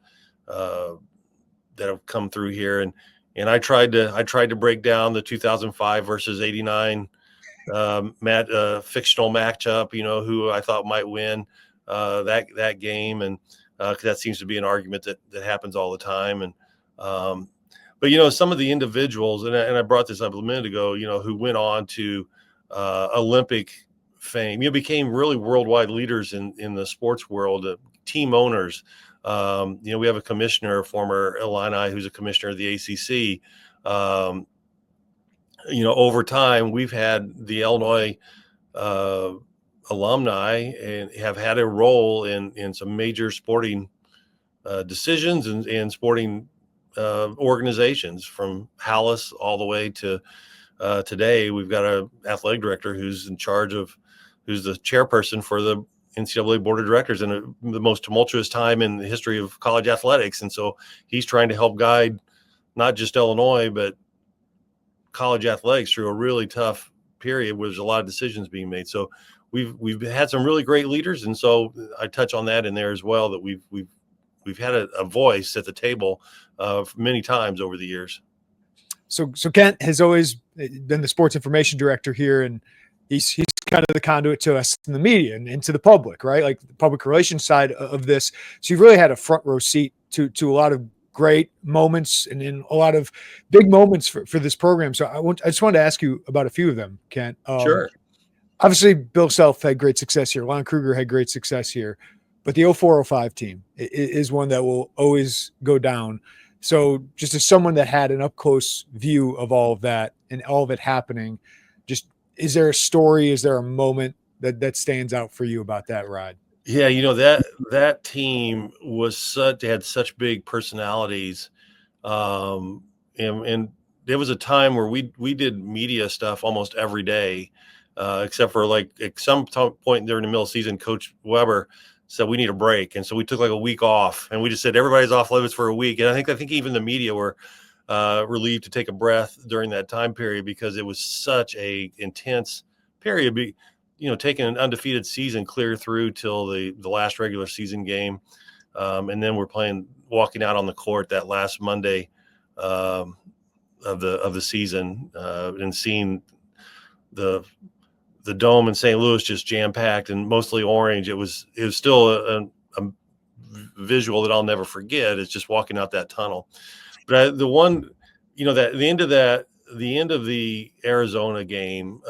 have come through here. And I tried to break down the 2005 versus 89 fictional matchup, who I thought might win that game. And cause that seems to be an argument that happens all the time. And but some of the individuals, and I brought this up a minute ago, who went on to Olympic fame, became really worldwide leaders in the sports world, team owners. We have a commissioner, former Illini, who's a commissioner of the ACC. Over time, we've had the Illinois alumni and have had a role in some major sporting decisions and sporting organizations, from Hallis all the way to today. We've got an athletic director who's the chairperson for the NCAA board of directors in the most tumultuous time in the history of college athletics. And so he's trying to help guide not just Illinois, but college athletics through a really tough period where there's a lot of decisions being made. So we've had some really great leaders. And so I touch on that in there as well, that we've had a voice at the table many times over the years. So Kent has always been the sports information director here, and he's kind of the conduit to us in the media and to the public, right? Like the public relations side of this. So you've really had a front row seat to a lot of great moments and in a lot of big moments for this program. So I just wanted to ask you about a few of them, Kent. Sure. Obviously, Bill Self had great success here. Lon Kruger had great success here. But the 04-05 team is one that will always go down. So just as someone that had an up-close view of all of that and all of it happening, just is there a story, is there a moment that stands out for you about that ride? Yeah, that team had such big personalities. And there was a time where we did media stuff almost every day, except for like at some point during the middle of the season, Coach Weber said we need a break. And so we took like a week off, and we just said everybody's off limits for a week. And I think even the media were relieved to take a breath during that time period, because it was such a intense period. Taking an undefeated season clear through till the last regular season game. And then we're walking out on the court that last Monday of the season and seeing the dome in St. Louis just jam-packed and mostly orange. It was still a visual that I'll never forget. It's just walking out that tunnel. But the one, that the end of the Arizona game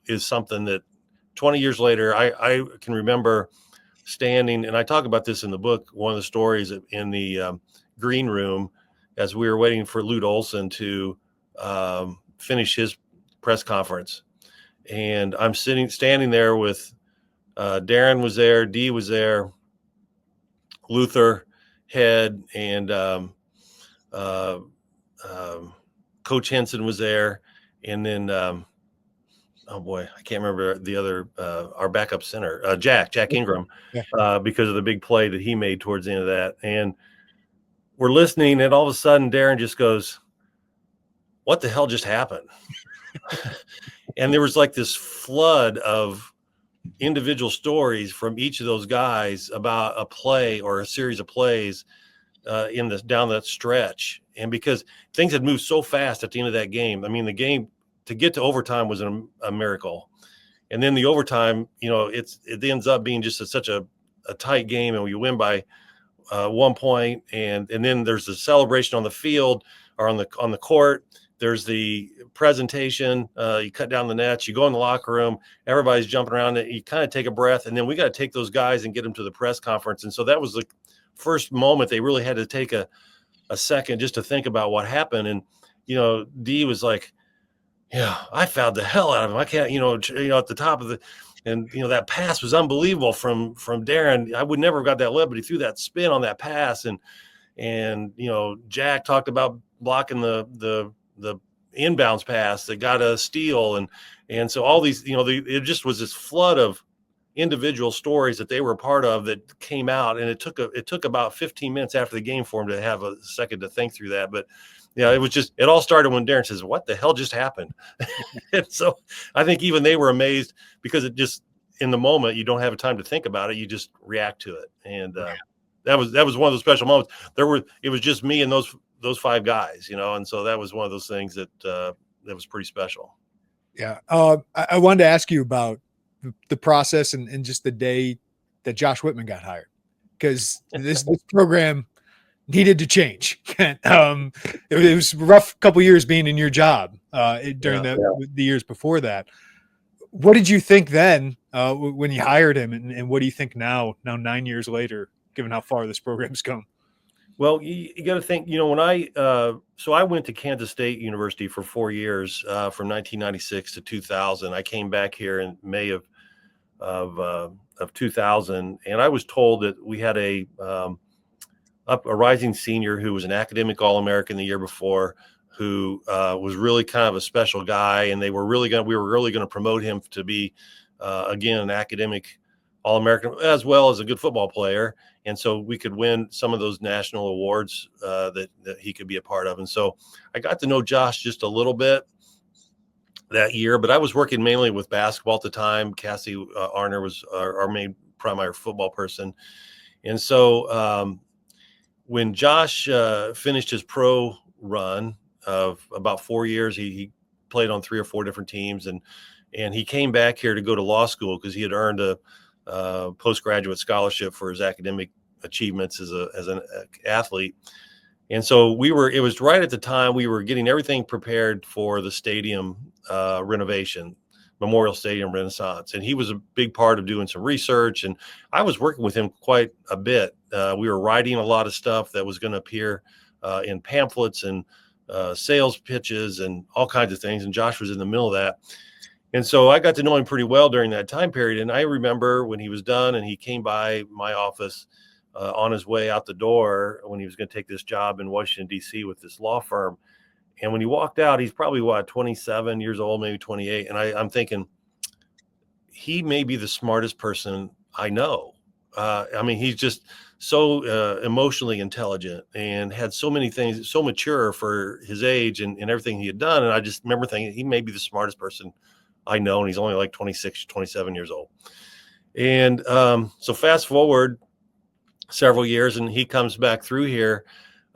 is something that 20 years later, I can remember standing, and I talk about this in the book, one of the stories in the green room as we were waiting for Lute Olson to finish his press conference. And I'm standing there with Darren was there, Dee was there, Luther, Head, and Coach Henson was there. And then, oh boy, I can't remember the other, our backup center, Jack Ingram, because of the big play that he made towards the end of that. And we're listening, and all of a sudden Darren just goes, "What the hell just happened?" And there was like this flood of individual stories from each of those guys about a play or a series of plays down that stretch. And because things had moved so fast at the end of that game, I mean, the game to get to overtime was a miracle. And then the overtime, it ends up being just such a tight game, and we win by 1 point. And then there's the celebration on the field or on the court. There's the presentation. You cut down the nets. You go in the locker room. Everybody's jumping around. You kind of take a breath, and then we got to take those guys and get them to the press conference. And so that was the first moment they really had to take a second just to think about what happened. And Dee was like, "Yeah, I fouled the hell out of him. I can't, at the top of the." And that pass was unbelievable from Darren. I would never have got that lip, but he threw that spin on that pass. And Jack talked about blocking the inbounds pass that got a steal, and so all these, it just was this flood of individual stories that they were a part of that came out, and it took about 15 minutes after the game for him to have a second to think through that. But it all started when Darren says, "What the hell just happened?" And so I think even they were amazed, because it just, in the moment, you don't have time to think about it. You just react to it. And that was one of those special moments. It was just me and those five guys, and so that was one of those things that was pretty special. Yeah. I wanted to ask you about the process and just the day that Josh Whitman got hired, because this program needed to change. It was a rough couple years being in your job during the years before that. What did you think then when you hired him, and what do you think now 9 years later, given how far this program's come? Well, you got to think, when I went to Kansas State University for 4 years, from 1996 to 2000. I came back here in May of 2000, and I was told that we had a rising senior who was an academic All-American the year before, who was really kind of a special guy, and we were really going to promote him to be again an academic All-American as well as a good football player, and so we could win some of those national awards that he could be a part of. And so I got to know Josh just a little bit that year, but I was working mainly with basketball at the time. Cassie Arner was our main primary football person, and so when Josh finished his pro run of about 4 years, he played on 3 or 4 different teams, and he came back here to go to law school because he had earned a postgraduate scholarship for his academic achievements as an athlete. And so it was right at the time we were getting everything prepared for the stadium renovation, Memorial Stadium Renaissance. And he was a big part of doing some research, and I was working with him quite a bit. We were writing a lot of stuff that was going to appear in pamphlets and sales pitches and all kinds of things. And Josh was in the middle of that. And so I got to know him pretty well during that time period. And I remember when he was done and he came by my office on his way out the door when he was going to take this job in Washington, D.C. with this law firm. And when he walked out, he's probably 27 years old, maybe 28. And I'm thinking, he may be the smartest person I know. I mean, he's just so emotionally intelligent and had so many things, so mature for his age and everything he had done. And I just remember thinking he may be the smartest person I know. And he's only like 26, 27 years old. And so fast forward several years, and he comes back through here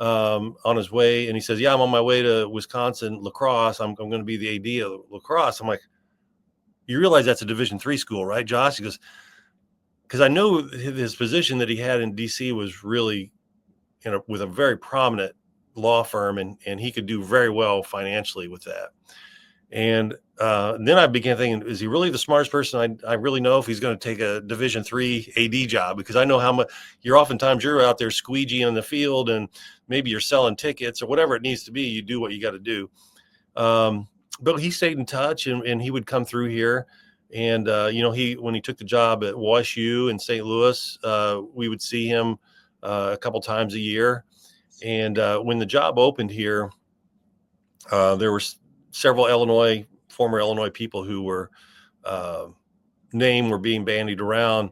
on his way, and he says, "Yeah, I'm on my way to Wisconsin lacrosse. I'm going to be the AD of lacrosse." I'm like, "You realize that's a Division III school, right, Josh?" He goes, "Because I know his position that he had in DC was really with a very prominent law firm, and he could do very well financially with that. And then I began thinking, is he really the smartest person I really know if he's going to take a Division III AD job? Because I know how much you're out there squeegeeing in the field, and maybe you're selling tickets or whatever it needs to be. You do what you got to do. But he stayed in touch, and he would come through here. And, when he took the job at WashU in St. Louis, we would see him a couple times a year. And when the job opened here, there were several former Illinois people who were were being bandied around,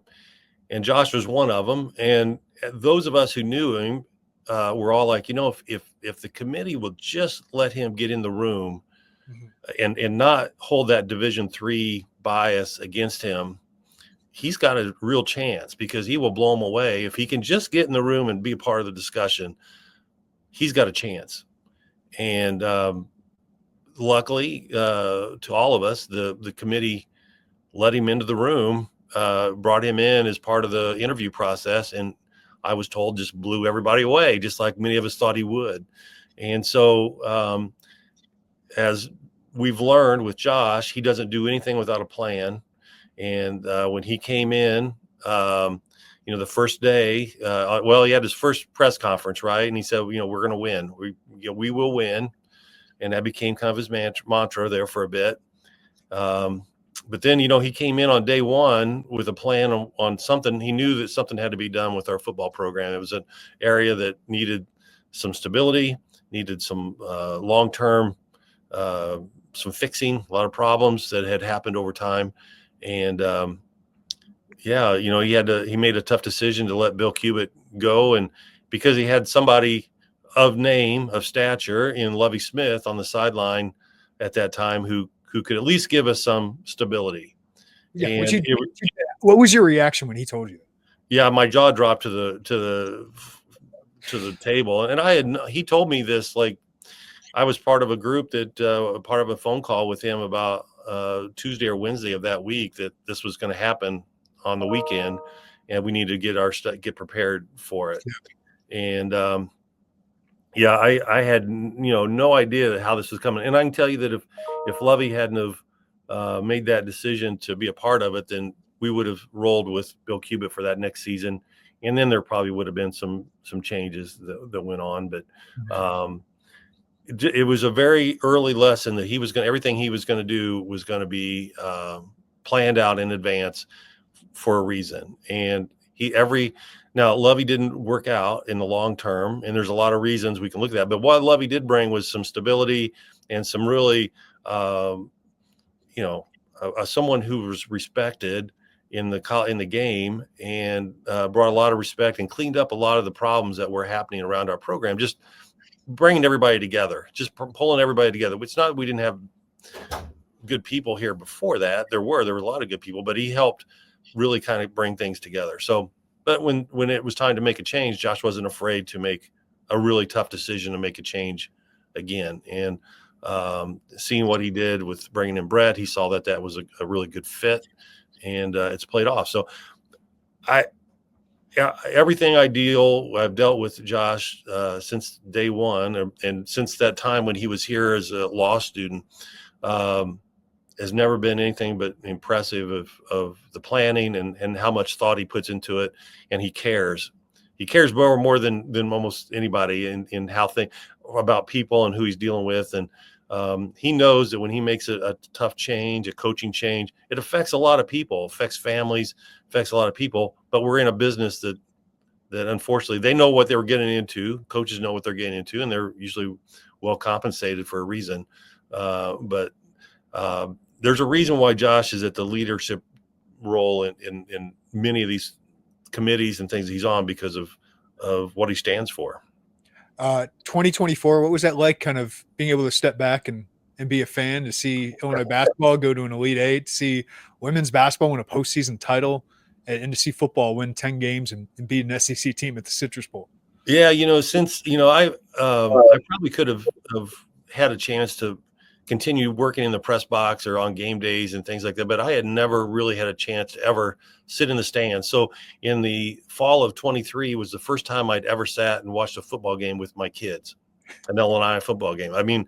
and Josh was one of them. And those of us who knew him were all like, if the committee will just let him get in the room and not hold that Division III bias against him, he's got a real chance, because he will blow him away. If he can just get in the room and be a part of the discussion, he's got a chance. And luckily to all of us, the committee let him into the room, brought him in as part of the interview process, and I was told just blew everybody away, just like many of us thought he would. And so as we've learned with Josh, he doesn't do anything without a plan. And when he came in, the first day, he had his first press conference, right? And he said, we're going to win. We will win. And that became kind of his mantra there for a bit. But then, he came in on day one with a plan on something. He knew that something had to be done with our football program. It was an area that needed some stability, needed some long-term, some fixing, a lot of problems that had happened over time. And he made a tough decision to let Bill Cubit go. And because he had somebody of name, of stature in Lovie Smith on the sideline at that time who could at least give us some stability. Yeah. What was your reaction when he told you? Yeah, my jaw dropped to the table. And he told me this, like, I was part of a group part of a phone call with him about Tuesday or Wednesday of that week, that this was going to happen on the weekend, and we need to get prepared for it. And I had no idea how this was coming. And I can tell you that if Lovie hadn't have made that decision to be a part of it, then we would have rolled with Bill Cubit for that next season, and then there probably would have been some changes that went on. But it was a very early lesson that everything he was going to do was going to be planned out in advance for a reason. And now Lovie didn't work out in the long term, and there's a lot of reasons we can look at that. But what Lovie did bring was some stability and some really, someone who was respected in the game, and brought a lot of respect and cleaned up a lot of the problems that were happening around our program. Just bringing everybody together, just pulling everybody together. It's not we didn't have good people here before that. There were a lot of good people, but he helped really kind of bring things together. So, but when it was time to make a change, Josh wasn't afraid to make a really tough decision to make a change again. And seeing what he did with bringing in Bret, he saw that was a really good fit, and it's played off. So everything I've dealt with Josh since day one, and since that time when he was here as a law student, has never been anything but impressive of the planning and how much thought he puts into it. And he cares. He cares more than almost anybody in how about people and who he's dealing with. And he knows that when he makes a tough change, a coaching change, it affects a lot of people, affects families, affects a lot of people. But we're in a business that unfortunately they know what they were getting into. Coaches know what they're getting into, and they're usually well compensated for a reason. But there's a reason why Josh is at the leadership role in many of these committees and things he's on, because of what he stands for. 2024, what was that like, kind of being able to step back and be a fan, to see Illinois basketball go to an Elite Eight, to see women's basketball win a postseason title, and to see football win 10 games and beat an SEC team at the Citrus Bowl? Yeah, since I probably could have had a chance to continue working in the press box or on game days and things like that, but I had never really had a chance to ever sit in the stands. So in the fall of 23 was the first time I'd ever sat and watched a football game with my kids. an Illini football game. I mean,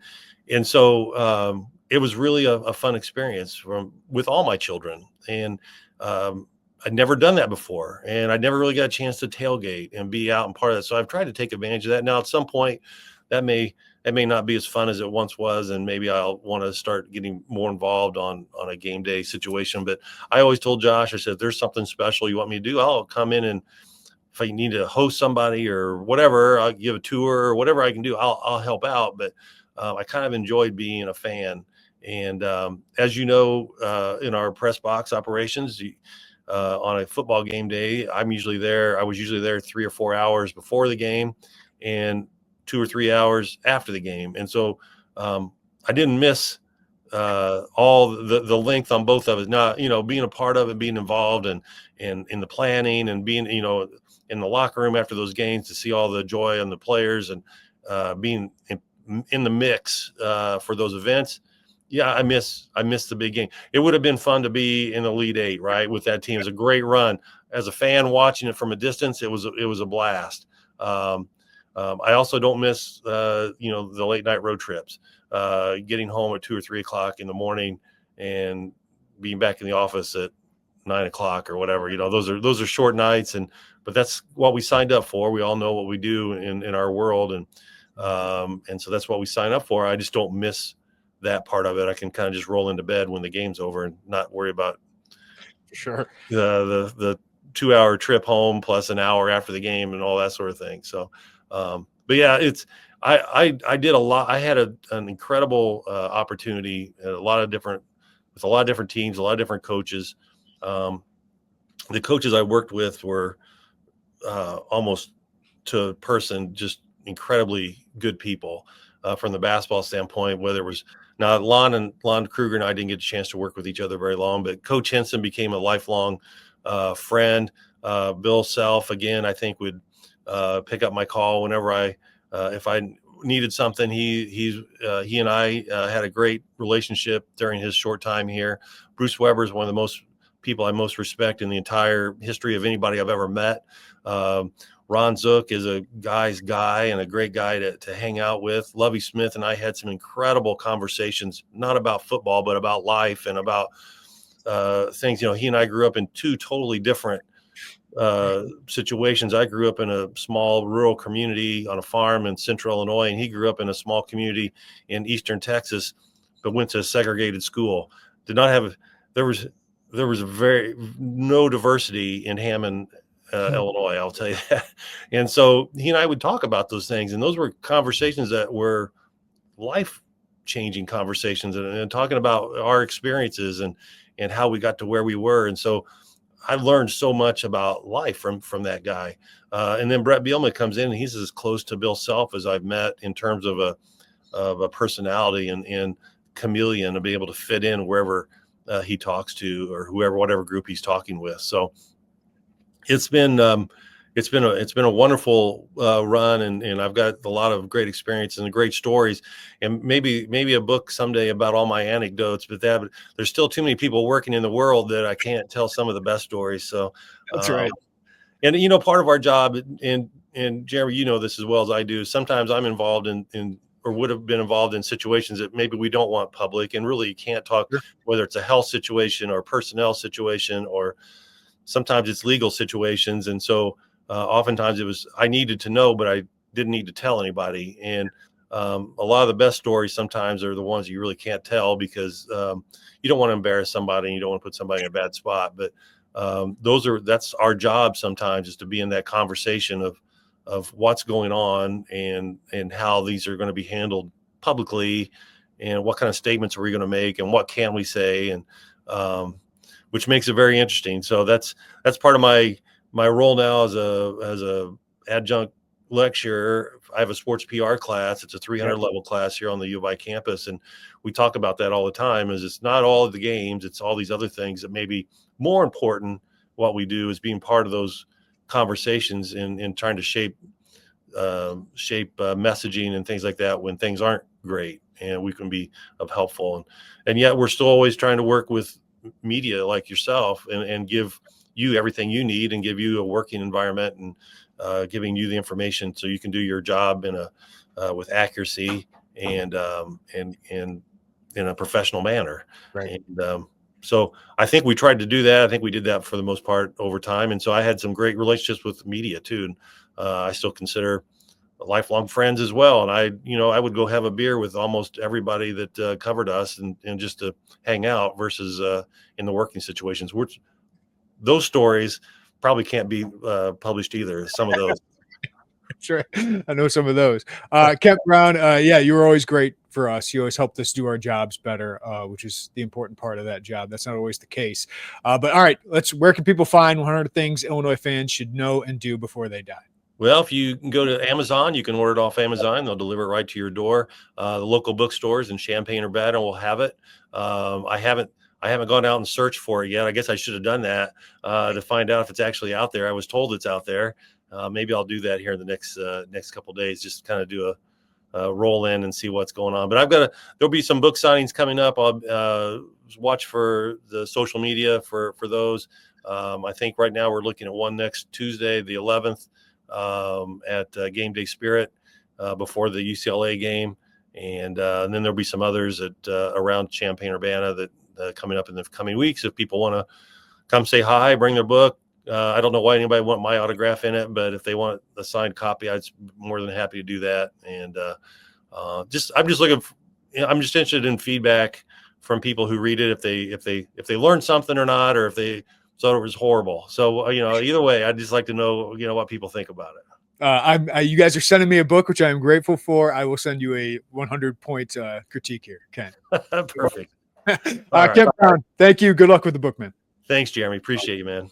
and so it was really a fun experience with all my children. And I'd never done that before, and I'd never really got a chance to tailgate and be out and part of that. So I've tried to take advantage of that. Now, at some point, that may not be as fun as it once was, and maybe I'll want to start getting more involved on a game day situation. But I always told Josh, I said, if there's something special you want me to do, I'll come in, and if I need to host somebody or whatever, I'll give a tour or whatever I can do, I'll help out. But I kind of enjoyed being a fan. And as you know, in our press box operations, on a football game day, I was usually there 3 or 4 hours before the game and 2 or 3 hours after the game. And so I didn't miss all the length on both of it. Now, being a part of it, being involved and in the planning and being, in the locker room after those games to see all the joy on the players and being in the mix for those events. Yeah, I miss the big game. It would have been fun to be in the Elite Eight, right, with that team. It was a great run. As a fan watching it from a distance, it was a blast. I also don't miss the late night road trips, getting home at 2 or 3 o'clock in the morning and being back in the office at 9 o'clock or whatever. Those are short nights, but that's what we signed up for. We all know what we do in our world, and so that's what we sign up for. I just don't miss that part of it. I can kind of just roll into bed when the game's over and not worry about the 2-hour trip home plus an hour after the game and all that sort of thing. So, but yeah, I did a lot. I had an incredible opportunity at with a lot of different teams, a lot of different coaches. The coaches I worked with were almost to a person, just incredibly good people from the basketball standpoint, whether it was now Lon Kruger and I didn't get a chance to work with each other very long, but Coach Henson became a lifelong friend. Bill Self, again, I think would pick up my call whenever if I needed something. He and I had a great relationship during his short time here. Bruce Weber is one of the most people I most respect in the entire history of anybody I've ever met. Ron Zook is a guy's guy and a great guy to hang out with. Lovie Smith and I had some incredible conversations, not about football, but about life and about things. He and I grew up in two totally different situations. I grew up in a small rural community on a farm in central Illinois, and he grew up in a small community in eastern Texas, but went to a segregated school. There was no diversity in Hammond, Illinois, I'll tell you that. And so he and I would talk about those things, and those were conversations that were life-changing conversations, and talking about our experiences and how we got to where we were. And so I learned so much about life from that guy. And then Bret Bielema comes in, and he's as close to Bill Self as I've met in terms of a personality and chameleon to be able to fit in wherever he talks to, or whatever group he's talking with. So it's been a wonderful run, and I've got a lot of great experience and great stories, and maybe a book someday about all my anecdotes. But there's still too many people working in the world that I can't tell some of the best stories. So that's right. And part of our job, and Jeremy, this as well as I do. Sometimes I'm involved in or would have been involved in situations that maybe we don't want public, and really you can't talk, whether it's a health situation or personnel situation, or sometimes it's legal situations. And so oftentimes I needed to know, but I didn't need to tell anybody. And a lot of the best stories sometimes are the ones you really can't tell, because you don't want to embarrass somebody and you don't want to put somebody in a bad spot. But that's our job sometimes, is to be in that conversation of what's going on and how these are going to be handled publicly, and what kind of statements are we going to make, and what can we say, and which makes it very interesting. So that's part of my role now as a adjunct lecturer. I have a sports PR class. It's a 300 level class here on the U of I campus, and we talk about that all the time. Is it's not all of the games, it's all these other things that may be more important. What we do is being part of those conversations and trying to shape messaging and things like that when things aren't great, and we can be of helpful. And yet we're still always trying to work with media like yourself and give you everything you need, and give you a working environment, and giving you the information so you can do your job in with accuracy and in a professional manner. Right. And so I think we tried to do that. I think we did that for the most part over time. And so I had some great relationships with media too. And I still consider lifelong friends as well. And I would go have a beer with almost everybody that covered us and just to hang out versus in the working situations, which those stories probably can't be published either. Some of those. Sure. I know some of those. Kent Brown, yeah, you were always great for us. You always helped us do our jobs better, which is the important part of that job. That's not always the case. But all right, where can people find 100 things Illinois fans should know and do before they die? Well, if you can go to Amazon, you can order it off Amazon. They'll deliver it right to your door. The local bookstores in Champaign-Urbana will have it. I haven't gone out and searched for it yet. I guess I should have done that to find out if it's actually out there. I was told it's out there. Maybe I'll do that here in the next couple of days. Just kind of do a roll in and see what's going on. But there'll be some book signings coming up. I'll watch for the social media for those. I think right now we're looking at one next Tuesday, the 11th. At Game Day Spirit before the UCLA game, and then there'll be some others at around Champaign-Urbana that coming up in the coming weeks. If people want to come say hi, bring their book. I don't know why anybody want my autograph in it, but if they want a signed copy, I'd be more than happy to do that. And I'm just interested in feedback from people who read it, if they learned something or not, or if they thought it was horrible. So, either way, I'd just like to know, what people think about it. You guys are sending me a book, which I am grateful for. I will send you a 100-point critique here, Ken. Perfect. Ken Brown, thank you. Good luck with the book, man. Thanks, Jeremy. Appreciate you, man.